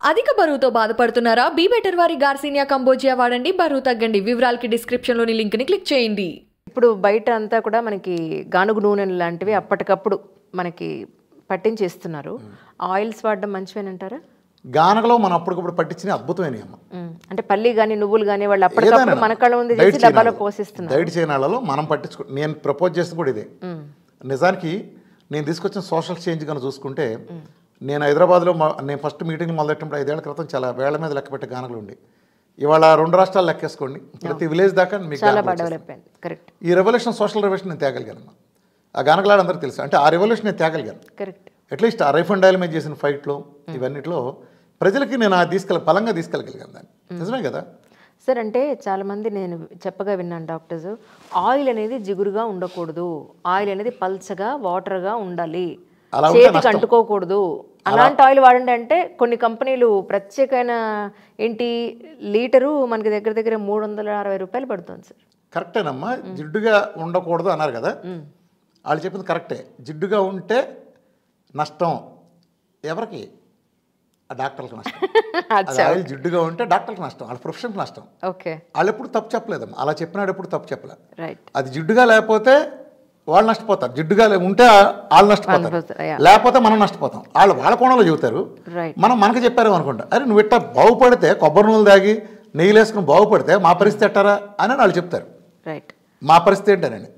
అధిక బరువుతో బాధపడుతున్నారా? బీ బెటర్ వారి గార్సినియా కంబోజియా వాడండి, బరువు తగ్గండి. వివరాలకి డిస్క్రిప్షన్లోని లింక్ని క్లిక్ చేయండి. ఇప్పుడు బయట అంతా కూడా మనకి గానుగు నూనె లాంటివి అప్పటికప్పుడు మనకి పట్టించేస్తున్నారు. ఆయిల్స్ వాడడం మంచివేనంటారా? గానగలో మనం అప్పటికప్పుడు పట్టించిన అద్భుతమైన అమ్మ. అంటే పల్లి కానీ నువ్వులు కానీ వాళ్ళు అప్పటికప్పుడు మన కళ్ళ ముందు చేసి డబ్బాలో పోసిస్తున్నారు. డైట్ చేయనాళ్ళలో మనం పట్టించుకో, నేను ప్రపోజ్ చేస్తుంది కూడా ఇదే. నిజానికి నేను తీసుకొచ్చిన సోషల్ చేంజ్ కనుక చూసుకుంటే, నేను హైదరాబాద్లో నేను ఫస్ట్ మీటింగ్ మొదలెట్టినప్పుడు 5 ఏళ్ల క్రితం చాలా వేళ్ల మీద లెక్క పెట్టే గానగలు ఉండి, ఇవాళ 2 రాష్ట్రాలు లెక్కేసుకోండి, ప్రతి విలేజ్ దాకా మీకు కరెక్ట్. ఈ రెవల్యూషన్, సోషల్ రెవల్యూషన్ నేను తేగలిగాను. ఆ గానగలాడు అందరికీ తెలుసు. అంటే ఆ రెవల్యూషన్ నేను తేగలిగాను. కరెక్ట్. అట్లీస్ట్ ఆ రైఫ్ అండ్ ఆయిల్ మీద చేసిన ఫైట్లో ఇవన్నిట్లో ప్రజలకి నేను బలంగా తీసుకెళ్ళగలిగాను దాన్ని. నిజమే కదా సార్? అంటే చాలామంది నేను చెప్పగా విన్నాను డాక్టర్స్, ఆయిల్ అనేది జిగురుగా ఉండకూడదు, ఆయిల్ అనేది పల్చగా వాటర్గా ఉండాలి, చేతికి అంటుకోకూడదు, అలాంటి ఆయిల్ వాడండి. అంటే కొన్ని కంపెనీలు ప్రత్యేకమైన లీటరు మనకి దగ్గర దగ్గర 360 రూపాయలు పడుతుంది సార్. కరెక్టేనమ్మా. జిడ్డుగా ఉండకూడదు అన్నారు కదా, వాళ్ళు చెప్పింది కరెక్టే. జిడ్డుగా ఉంటే నష్టం ఎవరికి? ఆ డాక్టర్లకు నష్టం. ఆయిల్ జిడ్డుగా ఉంటే డాక్టర్లకు నష్టం, వాళ్ళ ప్రొఫెషన్కి నష్టం. ఓకే. వాళ్ళు ఎప్పుడు తప్పు చెప్పలేదమ్మా, అలా చెప్పినాడు ఎప్పుడు తప్పు చెప్పలే. రైట్. అది జిడ్డుగా లేకపోతే వాళ్ళు నష్టపోతారు, జిడ్డుగా ఉంటే వాళ్ళు నష్టపోతారు, లేకపోతే మనం నష్టపోతాం. వాళ్ళ కోణంలో చెబుతారు, మనకు చెప్పారు అనుకుంటా. అరే నువ్వు ఇట్టా బాగుపడితే, కొబ్బరి నూనెలు తాగి నెయ్యి వేసుకుని బాగుపడితే మా పరిస్థితి ఎట్టారా అని వాళ్ళు చెప్తారు. రైట్. మా పరిస్థితి ఏంటనండి.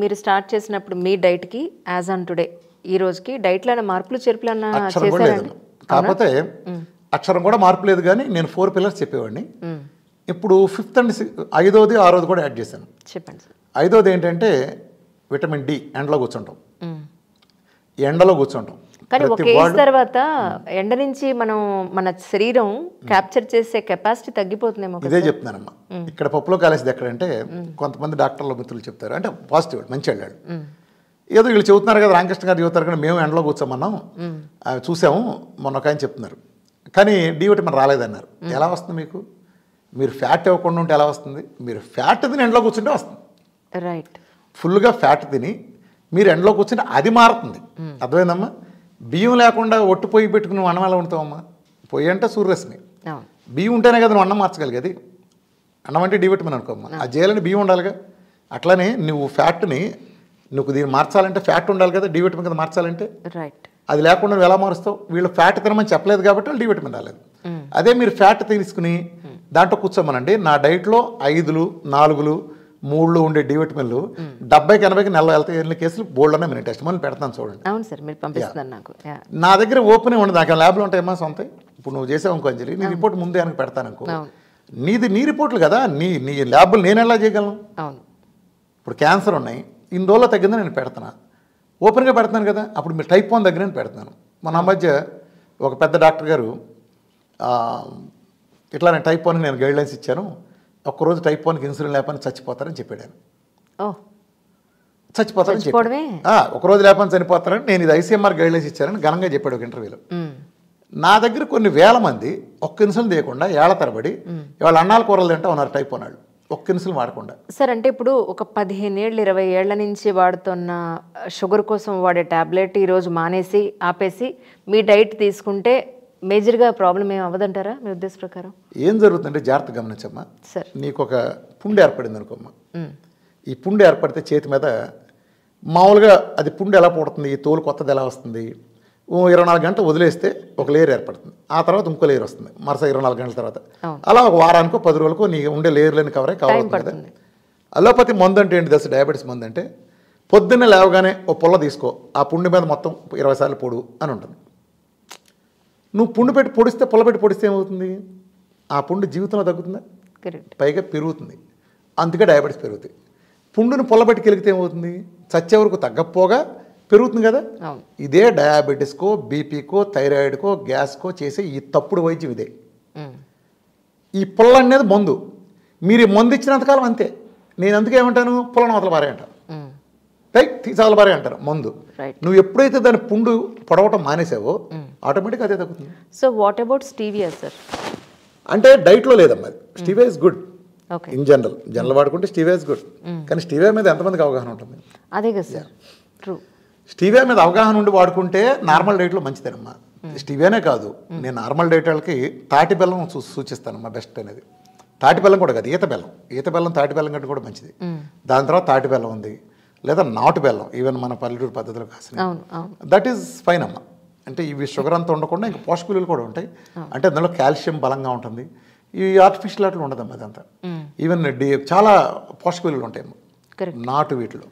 మీరు స్టార్ట్ చేసినప్పుడు మీ డైట్కి యాజ్ ఆన్ టుడే ఈ రోజుకి డైట్లో మార్పులు చేర్పులు చేశారండి? కాకపోతే అక్షరం కూడా మార్పు లేదు, కానీ నేను 4 పిల్లర్స్ చెప్పేవాడిని. ఇప్పుడు 5th and 5th 6th కూడా యాడ్ చేశాను. చెప్పండి సార్. 5th ఏంటంటే విటమిన్ డి. ఎండలో కూర్చుంటాం, ఎండలో కూర్చుంటాం. కానీ ఒక ఏజ్ తర్వాత ఎండ నుంచి మన శరీరం క్యాప్చర్ చేసే కెపాసిటీ తగ్గిపోతుందేమో. ఇదే చెప్తున్నానమ్మా. ఇక్కడ పప్పులో కాలేసేది ఎక్కడంటే, కొంతమంది డాక్టర్ల మిత్రులు చెప్తారు, అంటే పాజిటివ్ మంచి వెళ్ళాడు, ఏదో వీళ్ళు చెబుతున్నారు కదా, రామకృష్ణ గారు చెబుతారు కదా, మేము ఎండలో కూర్చోమన్నాం, చూసాము మొన్న ఒక ఆయన చెప్తున్నారు, కానీ డి విటమిన్ రాలేదన్నారు. ఎలా వస్తుంది మీకు? మీరు ఫ్యాట్ ఇవ్వకుండా ఉంటే ఎలా వస్తుంది? మీరు ఫ్యాట్ తిని ఎండలో కూర్చుంటే వస్తుంది. రైట్. ఫుల్గా ఫ్యాట్ తిని మీరు ఎండలో కూర్చుంటే అది మారుతుంది. అర్థమైందమ్మా? బియ్యం లేకుండా ఒట్టు పొయ్యి పెట్టుకుని అన్నం ఎలా ఉంటావమ్మా? పొయ్యి అంటే సూర్యరశ్మి, బియ్యం ఉంటేనే కదా నువ్వు అన్నం మార్చగలిగేది. అన్నం అంటే డి విటమిన్ అనుకోమ్మా, అది చేయాలని బియ్యం ఉండాలిగా. అట్లానే నువ్వు ఫ్యాట్ని దీన్ని మార్చాలంటే ఫ్యాట్ ఉండాలి కదా, డి విటమిన్ కదా మార్చాలంటే. రైట్. అది లేకుండా నువ్వు ఎలా మారుస్తావు? వీళ్ళు ఫ్యాట్ తినమని చెప్పలేదు కాబట్టి వాళ్ళు డి విటమిన్ రాలేదు. అదే మీరు ఫ్యాట్ తీసుకుని దాంట్లో కూర్చోమనండి, నా డైట్లో 5, 4, 3 ఉండే డి విటమిన్లు 70, 80 నెలలో వెళ్తాయి. 8 కేసులు బోల్డ్ అనే టెస్ట్ మళ్ళీ పెడతాను చూడండి. అవును సార్, మీరు పంపిస్తున్నారు నాకు. నా దగ్గర ఓపెన్ ఉండదు, నాకు ల్యాబ్లో ఉంటాయమ్మా సొంత. ఇప్పుడు నువ్వు చేసావు అనుకో అంజలి, నీ రిపోర్ట్ ముందే అని పెడతాను అనుకో, నీ రిపోర్ట్లు కదా, నీ ల్యాబ్లు నేను ఎలా చేయగలను? ఇప్పుడు క్యాన్సర్ ఉన్నాయి, ఇన్ని రోజుల్లో తగ్గిందని నేను పెడతాను, ఓపెన్గా పెడతాను కదా. అప్పుడు మీరు టైప్ 1 దగ్గర నేను పెడతాను. మన మధ్య ఒక పెద్ద డాక్టర్ గారు ఇట్లా నేను టైప్ 1కి నేను గైడ్లైన్స్ ఇచ్చాను, ఒక్కరోజు టైప్ 1కి ఇన్సులిన్ లేకపోతే చచ్చిపోతారని చెప్పాడు. చచ్చిపోతారని చెప్పి ఒకరోజు లేకపోతే చనిపోతారని నేను ఇది ICMR గైడ్లైన్స్ ఇచ్చారని ఘనంగా చెప్పాడు ఒక ఇంటర్వ్యూలో. నా దగ్గర కొన్ని వేల మంది ఒక్క ఇన్సులిన్ తీయకుండా ఏళ్ల తరబడి ఇవాళ అన్నాల కూరలు తింటా ఉన్నారు టైప్ 1 వాళ్ళు, ఒక్క ఇన్సులిన్ వాడకుండా. సార్ అంటే ఇప్పుడు ఒక 15 ఏళ్ళు 20 ఏళ్ల నుంచి వాడుతున్న షుగర్ కోసం వాడే ట్యాబ్లెట్ ఈరోజు మానేసి ఆపేసి మీ డైట్ తీసుకుంటే మేజర్గా ప్రాబ్లం ఏం అవ్వదంటారా మీ ఉద్దేశ ప్రకారం? ఏం జరుగుతుందంటే జాగ్రత్త గమనించమ్మా. సార్ నీకు ఒక పుండు ఏర్పడింది అనుకోమ్మా, ఈ పుండు ఏర్పడితే చేతి మీద మామూలుగా అది పుండు ఎలా పుడుతుంది, ఈ తోలు కొత్తది ఎలా వస్తుంది, 24 గంటలు వదిలేస్తే ఒక లేయర్ ఏర్పడుతుంది, ఆ తర్వాత ఇంకో లేయర్ వస్తుంది మరస 24 గంటల తర్వాత. అలా ఒక వారానికో 10 రోజులకో నీ ఉండే లేయర్లని కవర్ అవుతుంది కదా. అలోపతి మందు అంటే ఏంటి దశ? డయాబెటీస్ మందు అంటే పొద్దున్నే లేవగానే ఓ పుల్ల తీసుకో, ఆ పుండు మీద మొత్తం 20 సార్లు పొడు అని ఉంటుంది. నువ్వు పుండు పెట్టి పొడిస్తే, పుల్ల పెట్టి పొడిస్తే ఏమవుతుంది? ఆ పుండు జీవితంలో తగ్గుతుందా? పైగా పెరుగుతుంది. అందుకే డయాబెటీస్ పెరుగుతాయి. పుండుని పుల్లబెట్టి కెలిగితే ఏమవుతుంది? చచ్చే వరకు తగ్గపోగా పెరుగుతుంది కదా. ఇదే డయాబెటీస్కో, బీపీకో, థైరాయిడ్కో, గ్యాస్కో చేసే ఈ తప్పుడు వైద్యం ఇదే. ఈ పుల్ల అనేది మందు, మీరు ఈ మందు ఇచ్చినంతకాలం అంతే. నేను అందుకే ఏమంటాను, పుల్లని అవతల బారే అంటాను, తీసాల బారే అంటారు మందు. నువ్వు ఎప్పుడైతే దాని పుండు పొడవటం మానేసావో ఆటోమేటిక్గా అదే తగ్గుతుంది. So what about stevia sir? అంటే డైట్లో లేదమ్మా. Stevia is good in general వాడుకుంటే స్టీవియా ఇస్ గుడ్. కానీ స్టీవియా మీద ఎంతమందికి అవగాహన ఉంటుంది? అదే కదా సార్, ట్రూ. స్టీవియా మీద అవగాహన ఉండి వాడుకుంటే నార్మల్ డైట్లో మంచిదేనమ్మా. స్టీవియానే కాదు, నేను నార్మల్ డైట్ వాళ్ళకి తాటి బెల్లం సూచిస్తాను మా బెస్ట్ అనేది. తాటి బెల్లం కూడా కాదు, ఈత బెల్లం తాటి బెల్లం కంటే కూడా మంచిది. దాని తర్వాత తాటి బెల్లం ఉంది, లేదా నాటు బెల్లం, ఈవెన్ మన పల్లెటూరు పద్ధతిలో కాసిన దట్ ఈజ్ ఫైన్ అమ్మ. అంటే ఇవి షుగర్ అంతా ఉండకుండా ఇంకా పోషక విలువలు కూడా ఉంటాయి. అంటే అందులో కాల్షియం బలంగా ఉంటుంది. ఈ ఆర్టిఫిషియల్ అట్లా ఉండదమ్మా అదంతా. ఈవెన్ చాలా పోషక విలువలు ఉంటాయి నాటు వీటిలో.